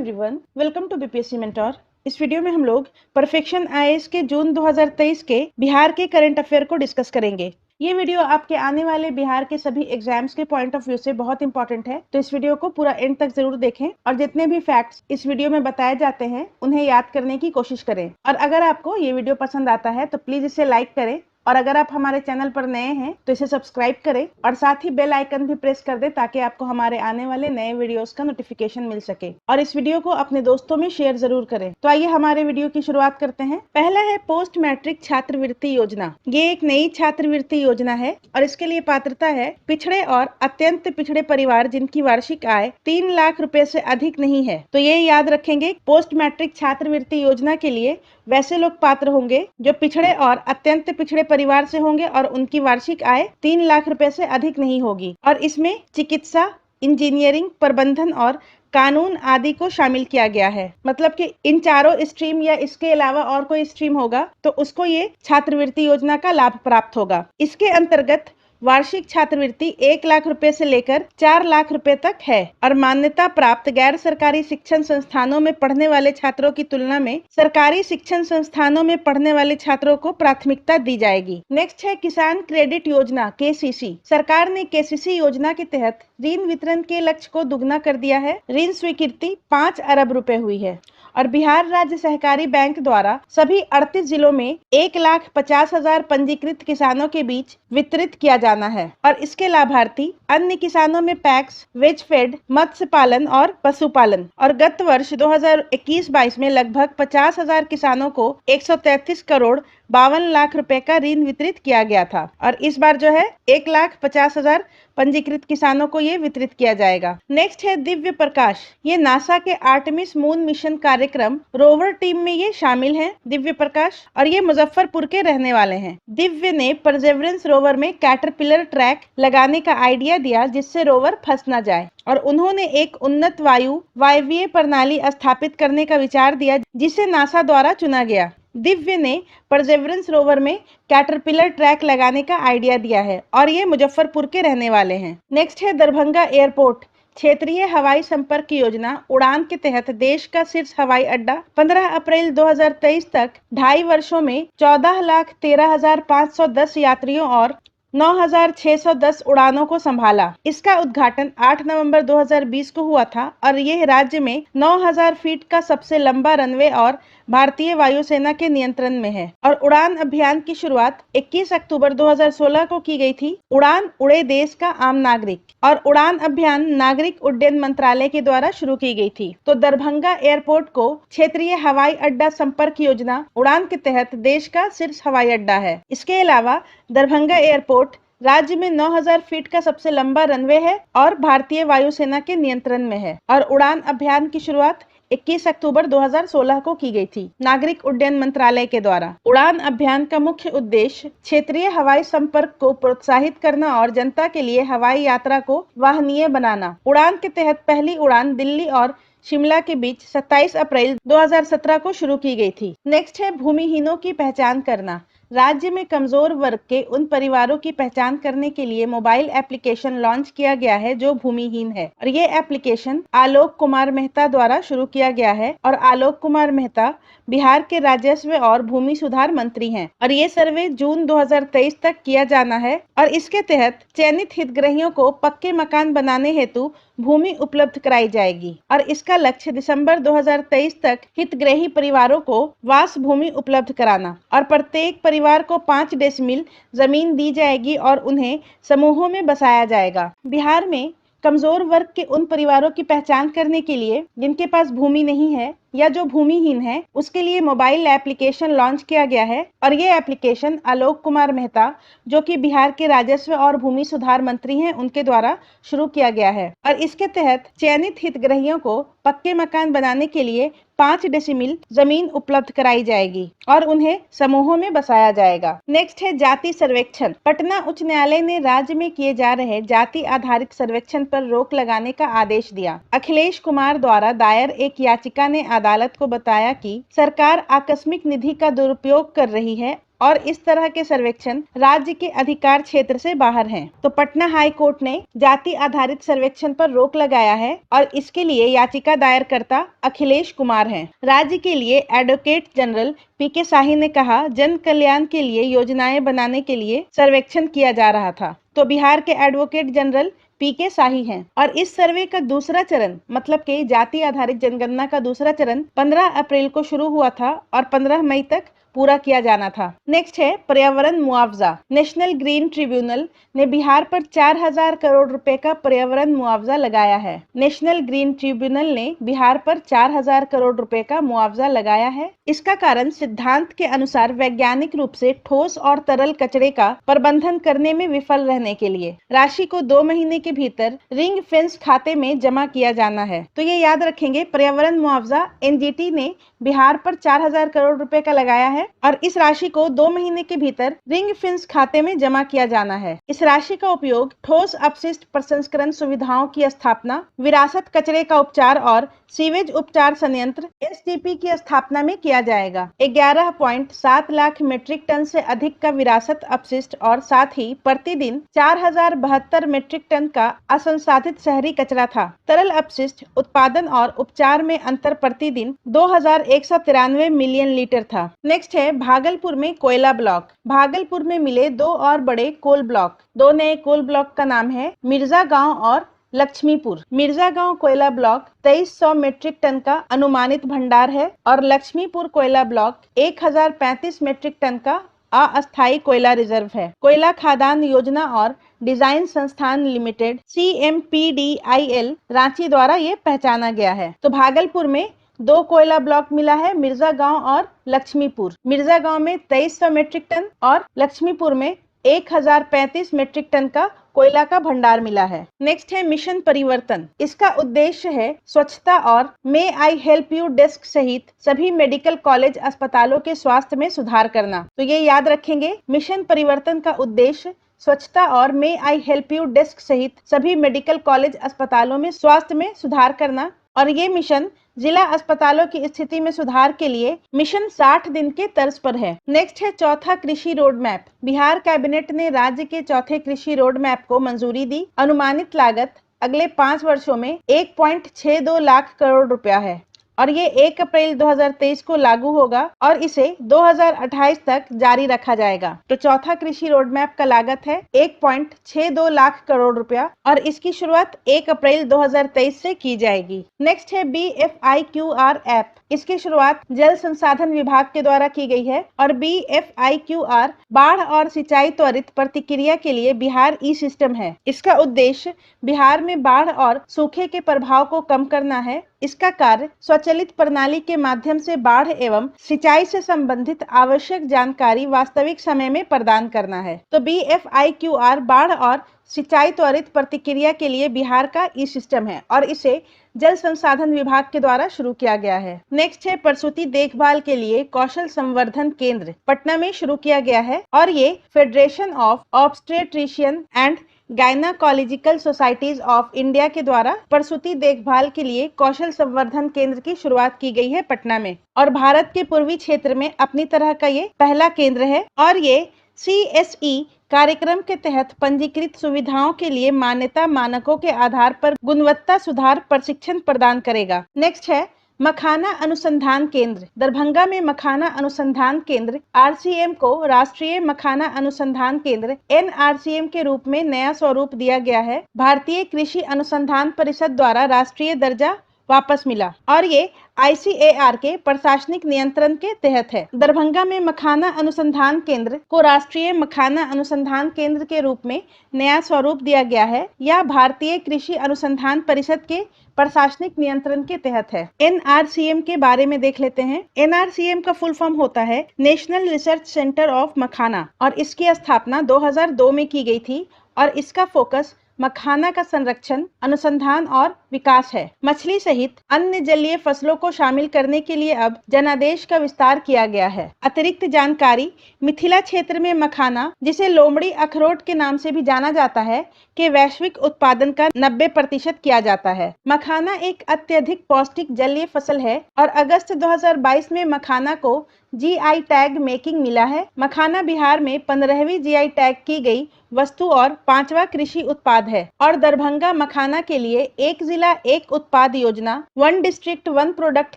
Everyone, welcome to BPSC mentor. इस video में हम लोग परफेक्शन आईएएस के जून 2023 के बिहार के करंट अफेयर को डिस्कस करेंगे। ये वीडियो आपके आने वाले बिहार के सभी एग्जाम्स के पॉइंट ऑफ व्यू से बहुत इंपॉर्टेंट है, तो इस वीडियो को पूरा एंड तक जरूर देखें और जितने भी फैक्ट्स इस वीडियो में बताए जाते हैं उन्हें याद करने की कोशिश करें। और अगर आपको ये वीडियो पसंद आता है तो प्लीज इसे लाइक करें और अगर आप हमारे चैनल पर नए हैं तो इसे सब्सक्राइब करें और साथ ही बेल आइकन भी प्रेस कर दें ताकि आपको हमारे आने वाले नए वीडियोस का नोटिफिकेशन मिल सके। और इस वीडियो को अपने दोस्तों में शेयर जरूर करें। तो आइए हमारे वीडियो की शुरुआत करते हैं। पहला है पोस्ट मैट्रिक छात्रवृत्ति योजना। ये एक नई छात्रवृत्ति योजना है और इसके लिए पात्रता है पिछड़े और अत्यंत पिछड़े परिवार जिनकी वार्षिक आय 3 लाख रुपए से अधिक नहीं है। तो ये याद रखेंगे, पोस्ट मैट्रिक छात्रवृत्ति योजना के लिए वैसे लोग पात्र होंगे जो पिछड़े और अत्यंत पिछड़े परिवार से होंगे और उनकी वार्षिक आय 3 लाख रुपए से अधिक नहीं होगी। और इसमें चिकित्सा, इंजीनियरिंग, प्रबंधन और कानून आदि को शामिल किया गया है। मतलब कि इन चारों स्ट्रीम या इसके अलावा और कोई स्ट्रीम होगा तो उसको ये छात्रवृत्ति योजना का लाभ प्राप्त होगा। इसके अंतर्गत वार्षिक छात्रवृत्ति 1 लाख रुपए से लेकर 4 लाख रुपए तक है और मान्यता प्राप्त गैर सरकारी शिक्षण संस्थानों में पढ़ने वाले छात्रों की तुलना में सरकारी शिक्षण संस्थानों में पढ़ने वाले छात्रों को प्राथमिकता दी जाएगी। नेक्स्ट है किसान क्रेडिट योजना केसीसी। सरकार ने केसीसी योजना के तहत ऋण वितरण के लक्ष्य को दुगना कर दिया है। ऋण स्वीकृति 5 अरब रुपए हुई है और बिहार राज्य सहकारी बैंक द्वारा सभी 38 जिलों में 1,50,000 पंजीकृत किसानों के बीच वितरित किया जाना है और इसके लाभार्थी अन्य किसानों में पैक्स, वेजफेड, मत्स्य पालन और पशुपालन। और गत वर्ष 2021-22 में लगभग 50,000 किसानों को 133 करोड़ 52 लाख रुपए का ऋण वितरित किया गया था और इस बार जो है 1,50,000 पंजीकृत किसानों को ये वितरित किया जाएगा। नेक्स्ट है दिव्य प्रकाश। ये नासा के आर्टेमिस मून मिशन कार्यक्रम रोवर टीम में ये शामिल हैं, दिव्य प्रकाश, और ये मुजफ्फरपुर के रहने वाले हैं। दिव्य ने परसेवरेंस रोवर में कैटरपिलर ट्रैक लगाने का आइडिया दिया जिससे रोवर फंस न जाए और उन्होंने एक उन्नत वायवीय प्रणाली स्थापित करने का विचार दिया जिसे नासा द्वारा चुना गया। दिव्य ने परसेवरेंस रोवर में कैटरपिलर ट्रैक लगाने का आइडिया दिया है और ये मुजफ्फरपुर के रहने वाले हैं। नेक्स्ट है दरभंगा एयरपोर्ट क्षेत्रीय हवाई संपर्क योजना। उड़ान के तहत देश का शीर्ष हवाई अड्डा 15 अप्रैल 2023 तक 2.5 वर्षों में 14,13,510 यात्रियों और 9,610 उड़ानों को संभाला। इसका उद्घाटन 8 नवंबर 2020 को हुआ था और यह राज्य में 9,000 फीट का सबसे लंबा रनवे और भारतीय वायुसेना के नियंत्रण में है। और उड़ान अभियान की शुरुआत 21 अक्टूबर 2016 को की गई थी। उड़ान उड़े देश का आम नागरिक और उड़ान अभियान नागरिक उड्डयन मंत्रालय के द्वारा शुरू की गई थी। तो दरभंगा एयरपोर्ट को क्षेत्रीय हवाई अड्डा संपर्क योजना उड़ान के तहत देश का शीर्ष हवाई अड्डा है। इसके अलावा दरभंगा एयरपोर्ट राज्य में 9,000 फीट का सबसे लंबा रनवे है और भारतीय वायुसेना के नियंत्रण में है। और उड़ान अभियान की शुरुआत 21 अक्टूबर 2016 को की गई थी नागरिक उड्डयन मंत्रालय के द्वारा। उड़ान अभियान का मुख्य उद्देश्य क्षेत्रीय हवाई संपर्क को प्रोत्साहित करना और जनता के लिए हवाई यात्रा को वाहनीय बनाना। उड़ान के तहत पहली उड़ान दिल्ली और शिमला के बीच 27 अप्रैल 2017 को शुरू की गई थी। नेक्स्ट है भूमिहीनों की पहचान करना। राज्य में कमजोर वर्ग के उन परिवारों की पहचान करने के लिए मोबाइल एप्लीकेशन लॉन्च किया गया है जो भूमिहीन है और ये एप्लीकेशन आलोक कुमार मेहता द्वारा शुरू किया गया है और आलोक कुमार मेहता बिहार के राजस्व और भूमि सुधार मंत्री हैं और ये सर्वे जून 2023 तक किया जाना है और इसके तहत चयनित हितग्राहियों को पक्के मकान बनाने हेतु भूमि उपलब्ध कराई जाएगी और इसका लक्ष्य दिसंबर 2023 तक हितग्राही परिवारों को वास भूमि उपलब्ध कराना और प्रत्येक परिवार को 5 डेसिमिल जमीन दी जाएगी और उन्हें समूहों में बसाया जाएगा। बिहार में कमजोर वर्ग के उन परिवारों की पहचान करने के लिए जिनके पास भूमि नहीं है या जो भूमिहीन है उसके लिए मोबाइल एप्लीकेशन लॉन्च किया गया है और ये एप्लीकेशन आलोक कुमार मेहता जो कि बिहार के राजस्व और भूमि सुधार मंत्री हैं उनके द्वारा शुरू किया गया है और इसके तहत चयनित हितग्राहियों को पक्के मकान बनाने के लिए 5 डेसिमिल जमीन उपलब्ध कराई जाएगी और उन्हें समूहों में बसाया जाएगा। नेक्स्ट है जाति सर्वेक्षण। पटना उच्च न्यायालय ने राज्य में किए जा रहे जाति आधारित सर्वेक्षण पर रोक लगाने का आदेश दिया। अखिलेश कुमार द्वारा दायर एक याचिका ने अदालत को बताया कि सरकार आकस्मिक निधि का दुरुपयोग कर रही है और इस तरह के सर्वेक्षण राज्य के अधिकार क्षेत्र से बाहर हैं। तो पटना हाई कोर्ट ने जाति आधारित सर्वेक्षण पर रोक लगाया है और इसके लिए याचिका दायरकर्ता अखिलेश कुमार हैं। राज्य के लिए एडवोकेट जनरल पीके शाही ने कहा, जन कल्याण के लिए योजनाएं बनाने के लिए सर्वेक्षण किया जा रहा था। तो बिहार के एडवोकेट जनरल पीके शाही हैं और इस सर्वे का दूसरा चरण मतलब कि जाति आधारित जनगणना का दूसरा चरण 15 अप्रैल को शुरू हुआ था और 15 मई तक पूरा किया जाना था। नेक्स्ट है पर्यावरण मुआवजा। नेशनल ग्रीन ट्रिब्यूनल ने बिहार पर 4000 करोड़ रुपए का पर्यावरण मुआवजा लगाया है। नेशनल ग्रीन ट्रिब्यूनल ने बिहार पर 4000 करोड़ रुपए का मुआवजा लगाया है। इसका कारण सिद्धांत के अनुसार वैज्ञानिक रूप से ठोस और तरल कचरे का प्रबंधन करने में विफल रहने के लिए राशि को 2 महीने के भीतर रिंग फेंस खाते में जमा किया जाना है। तो ये याद रखेंगे, पर्यावरण मुआवजा एनजीटी ने बिहार पर 4000 करोड़ रुपए का लगाया है और इस राशि को 2 महीने के भीतर रिंग फेंस खाते में जमा किया जाना है। इस राशि का उपयोग ठोस अपशिष्ट प्रसंस्करण सुविधाओं की स्थापना, विरासत कचरे का उपचार और सीवेज उपचार संयंत्र एसटीपी की स्थापना में किया जाएगा। 11.7 लाख मीट्रिक टन से अधिक का विरासत अपशिष्ट और साथ ही प्रतिदिन 4072 मीट्रिक टन का असंसाधित शहरी कचरा था। तरल अपशिष्ट उत्पादन और उपचार में अंतर प्रतिदिन 2193 मिलियन लीटर था। नेक्स्ट है भागलपुर में कोयला ब्लॉक। भागलपुर में मिले 2 और बड़े कोल ब्लॉक। 2 नए कोल ब्लॉक का नाम है मिर्जा गांव और लक्ष्मीपुर। मिर्जा गांव कोयला ब्लॉक 2300 मीट्रिक टन का अनुमानित भंडार है और लक्ष्मीपुर कोयला ब्लॉक 1035 मीट्रिक टन का अस्थायी कोयला रिजर्व है। कोयला खादान योजना और डिजाइन संस्थान लिमिटेड CMPDIL रांची द्वारा ये पहचाना गया है। तो भागलपुर में 2 कोयला ब्लॉक मिला है, मिर्जा गांव और लक्ष्मीपुर। मिर्जा गांव में 2300 मीट्रिक टन और लक्ष्मीपुर में 1035 मीट्रिक टन का कोयला का भंडार मिला है। नेक्स्ट है मिशन परिवर्तन। इसका उद्देश्य है स्वच्छता और मे आई हेल्प यू डेस्क सहित सभी मेडिकल कॉलेज अस्पतालों के स्वास्थ्य में सुधार करना। तो ये याद रखेंगे, मिशन परिवर्तन का उद्देश्य स्वच्छता और मे आई हेल्प यू डेस्क सहित सभी मेडिकल कॉलेज अस्पतालों में स्वास्थ्य में सुधार करना और ये मिशन जिला अस्पतालों की स्थिति में सुधार के लिए मिशन 60 दिन के तर्ज पर है। नेक्स्ट है चौथा कृषि रोड मैप। बिहार कैबिनेट ने राज्य के चौथे कृषि रोड मैप को मंजूरी दी। अनुमानित लागत अगले 5 वर्षों में 1.62 लाख करोड़ रुपया है और ये 1 अप्रैल 2023 को लागू होगा और इसे 2028 तक जारी रखा जाएगा। तो चौथा कृषि रोड मैप का लागत है 1.62 लाख करोड़ रुपया और इसकी शुरुआत 1 अप्रैल 2023 से की जाएगी। नेक्स्ट है BFIQR ऐप। इसकी शुरुआत जल संसाधन विभाग के द्वारा की गई है और BFIQR बाढ़ और सिंचाई त्वरित प्रतिक्रिया के लिए बिहार ई सिस्टम है। इसका उद्देश्य बिहार में बाढ़ और सूखे के प्रभाव को कम करना है। इसका कार्य स्वचालित प्रणाली के माध्यम से बाढ़ एवं सिंचाई से संबंधित आवश्यक जानकारी वास्तविक समय में प्रदान करना है। तो BFIQR बाढ़ और सिंचाई त्वरित प्रतिक्रिया के लिए बिहार का ई सिस्टम है और इसे जल संसाधन विभाग के द्वारा शुरू किया गया है। नेक्स्ट है प्रसूति देखभाल के लिए कौशल संवर्धन केंद्र पटना में शुरू किया गया है और ये federation of obstetrician and gynaecological societies of India के द्वारा प्रसूति देखभाल के लिए कौशल संवर्धन केंद्र की शुरुआत की गई है पटना में और भारत के पूर्वी क्षेत्र में अपनी तरह का ये पहला केंद्र है और ये CSE कार्यक्रम के तहत पंजीकृत सुविधाओं के लिए मान्यता मानकों के आधार पर गुणवत्ता सुधार प्रशिक्षण प्रदान करेगा। नेक्स्ट है मखाना अनुसंधान केंद्र। दरभंगा में मखाना अनुसंधान केंद्र RCM को राष्ट्रीय मखाना अनुसंधान केंद्र NRCM के रूप में नया स्वरूप दिया गया है। भारतीय कृषि अनुसंधान परिषद द्वारा राष्ट्रीय दर्जा वापस मिला और ये ICAR के प्रशासनिक नियंत्रण के तहत है। दरभंगा में मखाना अनुसंधान केंद्र को राष्ट्रीय मखाना अनुसंधान केंद्र के रूप में नया स्वरूप दिया गया है। यह भारतीय कृषि अनुसंधान परिषद के प्रशासनिक नियंत्रण के तहत है। NRCM के बारे में देख लेते हैं। NRCM का फुल फॉर्म होता है नेशनल रिसर्च सेंटर ऑफ मखाना और इसकी स्थापना 2002 में की गई थी और इसका फोकस मखाना का संरक्षण, अनुसंधान और विकास है। मछली सहित अन्य जलीय फसलों को शामिल करने के लिए अब जनादेश का विस्तार किया गया है। अतिरिक्त जानकारी, मिथिला क्षेत्र में मखाना, जिसे लोमड़ी अखरोट के नाम से भी जाना जाता है, के वैश्विक उत्पादन का 90% किया जाता है। मखाना एक अत्यधिक पौष्टिक जलीय फसल है और अगस्त 2022 में मखाना को जीआई टैग मेकिंग मिला है। मखाना बिहार में 15वीं जीआई टैग की गई वस्तु और 5वां कृषि उत्पाद है और दरभंगा मखाना के लिए एक जिला एक उत्पाद योजना, वन डिस्ट्रिक्ट वन प्रोडक्ट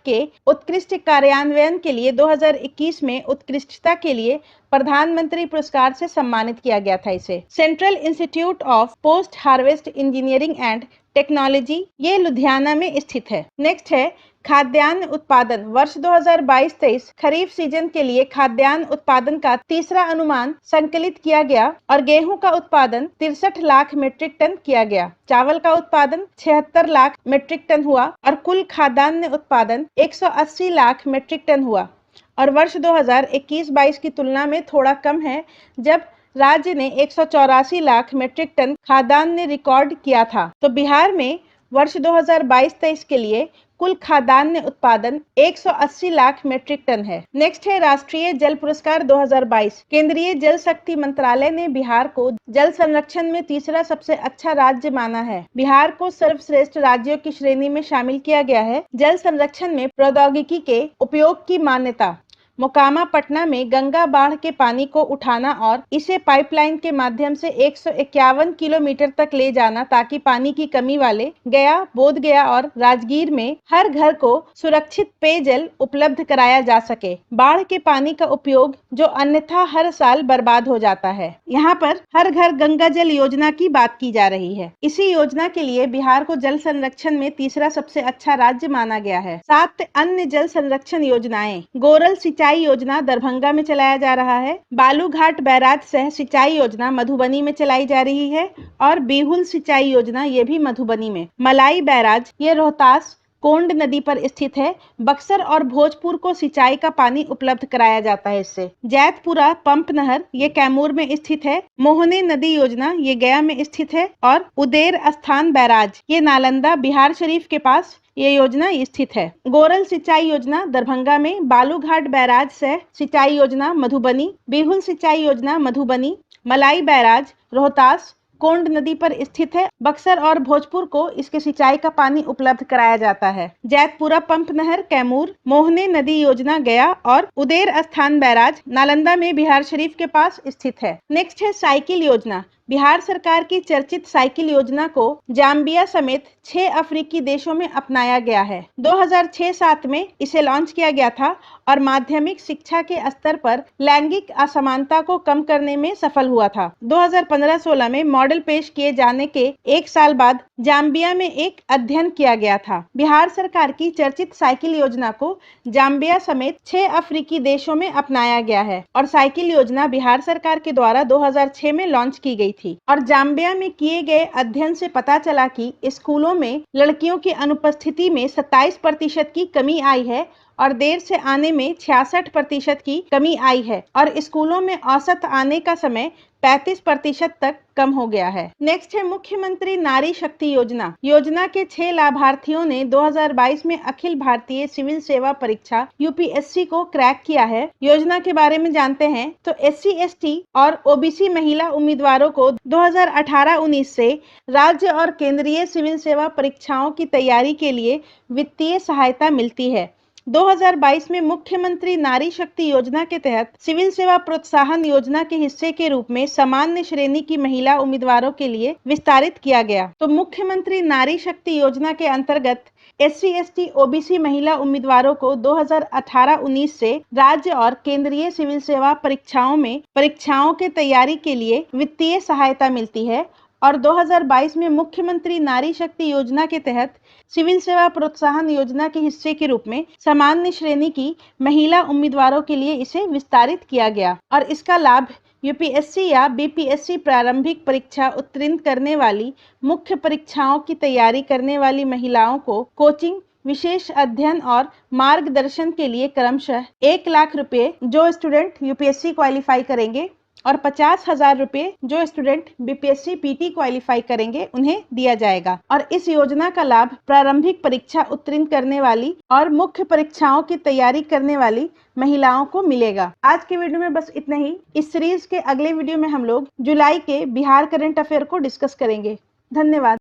के उत्कृष्ट कार्यान्वयन के लिए 2021 में उत्कृष्टता के लिए प्रधानमंत्री पुरस्कार से सम्मानित किया गया था। इसे central institute of post harvest engineering and technology, ये लुधियाना में स्थित है। नेक्स्ट है खाद्यान्न उत्पादन। वर्ष 2022-23 खरीफ सीजन के लिए खाद्यान्न उत्पादन का तीसरा अनुमान संकलित किया गया और गेहूं का उत्पादन 63 लाख मीट्रिक टन किया गया। चावल का उत्पादन 76 लाख मीट्रिक टन हुआ और कुल खाद्यान्न उत्पादन 180 लाख मीट्रिक टन हुआ और वर्ष 2021-22 की तुलना में थोड़ा कम है, जब राज्य ने 184 लाख मीट्रिक टन खाद्यान्न रिकॉर्ड किया था। तो बिहार में वर्ष 2022-23 के लिए कुल खाद्यान्न उत्पादन 180 लाख मीट्रिक टन है। नेक्स्ट है राष्ट्रीय जल पुरस्कार 2022। केंद्रीय जल शक्ति मंत्रालय ने बिहार को जल संरक्षण में तीसरा सबसे अच्छा राज्य माना है। बिहार को सर्वश्रेष्ठ राज्यों की श्रेणी में शामिल किया गया है। जल संरक्षण में प्रौद्योगिकी के उपयोग की मान्यता। मोकामा पटना में गंगा बाढ़ के पानी को उठाना और इसे पाइपलाइन के माध्यम से 151 किलोमीटर तक ले जाना ताकि पानी की कमी वाले गया, बोधगया और राजगीर में हर घर को सुरक्षित पेयजल उपलब्ध कराया जा सके। बाढ़ के पानी का उपयोग जो अन्यथा हर साल बर्बाद हो जाता है। यहाँ पर हर घर गंगा जल योजना की बात की जा रही है। इसी योजना के लिए बिहार को जल संरक्षण में तीसरा सबसे अच्छा राज्य माना गया है। 7 अन्य जल संरक्षण योजनाएं। गोरल सिंचाई योजना दरभंगा में चलाया जा रहा है। बालूघाट बैराज सह सिंचाई योजना मधुबनी में चलाई जा रही है और बिहुल सिंचाई योजना ये भी मधुबनी में। मलाई बैराज ये रोहतास कोंड नदी पर स्थित है। बक्सर और भोजपुर को सिंचाई का पानी उपलब्ध कराया जाता है इससे। जैतपुरा पंप नहर ये कैमूर में स्थित है। मोहने नदी योजना ये गया में स्थित है और उदेर स्थान बैराज ये नालंदा बिहार शरीफ के पास ये योजना स्थित है। गोरल सिंचाई योजना दरभंगा में। बालूघाट बैराज से सिंचाई योजना मधुबनी। बिहुल सिंचाई योजना मधुबनी। मलाई बैराज रोहतास कोंड नदी पर स्थित है। बक्सर और भोजपुर को इसके सिंचाई का पानी उपलब्ध कराया जाता है। जैतपुरा पंप नहर कैमूर, मोहने नदी योजना गया और उदेर स्थान बैराज नालंदा में बिहार शरीफ के पास स्थित है। नेक्स्ट है साइकिल योजना। बिहार सरकार की चर्चित साइकिल योजना को जाम्बिया समेत 6 अफ्रीकी देशों में अपनाया गया है। 2006-07 में इसे लॉन्च किया गया था और माध्यमिक शिक्षा के स्तर पर लैंगिक असमानता को कम करने में सफल हुआ था। 2015-16 में मॉडल पेश किए जाने के 1 साल बाद जाम्बिया में एक अध्ययन किया गया था। बिहार सरकार की चर्चित साइकिल योजना को जाम्बिया समेत 6 अफ्रीकी देशों में अपनाया गया है और साइकिल योजना बिहार सरकार के द्वारा 2006 में लॉन्च की गई थी। और जाम्बिया में किए गए अध्ययन से पता चला कि स्कूलों में लड़कियों की अनुपस्थिति में 27% की कमी आई है और देर से आने में 66% की कमी आई है और स्कूलों में औसत आने का समय 35% तक कम हो गया है। नेक्स्ट है मुख्यमंत्री नारी शक्ति योजना। योजना के 6 लाभार्थियों ने 2022 में अखिल भारतीय सिविल सेवा परीक्षा यूपीएससी को क्रैक किया है। योजना के बारे में जानते हैं तो SC/ST और OBC महिला उम्मीदवारों को 2018-19 से राज्य और केंद्रीय सिविल सेवा परीक्षाओं की तैयारी के लिए वित्तीय सहायता मिलती है। 2022 में मुख्यमंत्री नारी शक्ति योजना के तहत सिविल सेवा प्रोत्साहन योजना के हिस्से के रूप में सामान्य श्रेणी की महिला उम्मीदवारों के लिए विस्तारित किया गया। तो मुख्यमंत्री नारी शक्ति योजना के अंतर्गत SC/ST OBC महिला उम्मीदवारों को 2018-19 से राज्य और केंद्रीय सिविल सेवा परीक्षाओं में परीक्षाओं के तैयारी के लिए वित्तीय सहायता मिलती है और 2022 में मुख्यमंत्री नारी शक्ति योजना के तहत सिविल सेवा प्रोत्साहन योजना के हिस्से के रूप में सामान्य श्रेणी की महिला उम्मीदवारों के लिए इसे विस्तारित किया गया और इसका लाभ यूपीएससी या बीपीएससी प्रारंभिक परीक्षा उत्तीर्ण करने वाली मुख्य परीक्षाओं की तैयारी करने वाली महिलाओं को कोचिंग, विशेष अध्ययन और मार्गदर्शन के लिए क्रमशः 1 लाख रुपए जो स्टूडेंट यूपीएससी क्वालिफाई करेंगे और 50,000 रुपए जो स्टूडेंट बीपीएससी पीटी क्वालिफाई करेंगे उन्हें दिया जाएगा। और इस योजना का लाभ प्रारंभिक परीक्षा उत्तीर्ण करने वाली और मुख्य परीक्षाओं की तैयारी करने वाली महिलाओं को मिलेगा। आज के वीडियो में बस इतना ही। इस सीरीज के अगले वीडियो में हम लोग जुलाई के बिहार करंट अफेयर को डिस्कस करेंगे। धन्यवाद।